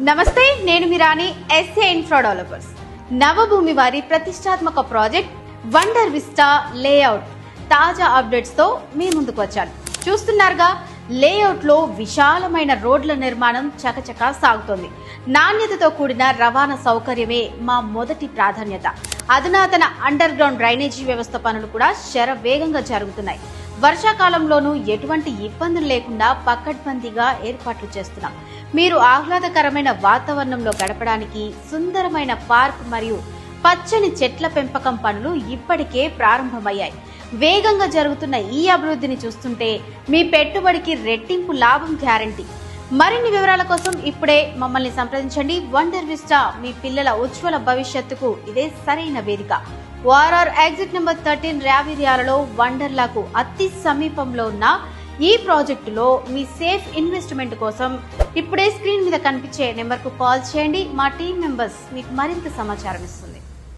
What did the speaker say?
నమస్తే, నేను మీ రాణి SA infra developers. Navabhoomi వారి ప్రతిష్టాత్మక ప్రాజెక్ట్ వండర్ విస్టా లేఅవుట్ తాజా అప్డేట్స్ తో మీ ముందుకు వచ్చాను. చూస్తున్నారుగా, లేఅవుట్ లో విశాలమైన రోడ్ల నిర్మాణం చకచకా సాగుతోంది. నాణ్యతతో కూడిన రవాణా సౌకర్యమే మా మొదటి ప్రాధాన్యత. అధునాతన అండర్ గ్రౌండ్ డ్రైనేజీ వ్యవస్థ పనులు కూడా శరవేగంగా జరుగుతున్నాయి. వర్షాకాలంలోనూ ఎటువంటి ఇబ్బందులు లేకుండా పకడ్బందీగా ఏర్పాట్లు చేస్తున్నాం. మీరు ఆహ్లాదకరమైన వాతావరణంలో గడపడానికి సుందరమైన పార్క్ మరియు పచ్చని చెట్ల పెంపకం పనులు ఇప్పటికే ప్రారంభమయ్యాయి. వేగంగా జరుగుతున్న ఈ అభివృద్ధిని చూస్తుంటే మీ పెట్టుబడికి రెట్టింపు లాభం గ్యారంటీ. మరిన్ని వివరాల కోసం ఇప్పుడే మమ్మల్ని సంప్రదించండి. వండర్ విస్టా మీ పిల్లల ఉజ్వల భవిష్యత్తుకు ఇదే సరైన వేదిక. ORR ఎగ్జిట్ నెంబర్ 13 రావిర్యాలలో వండర్లాకు అతి సమీపంలో ఉన్న ఈ ప్రాజెక్టులో మీ సేఫ్ ఇన్వెస్ట్మెంట్ కోసం ఇప్పుడే స్క్రీన్ మీద కనిపించే నెంబర్కు కాల్ చేయండి. మా టీం మెంబర్స్ మీకు మరింత సమాచారం ఇస్తుంది.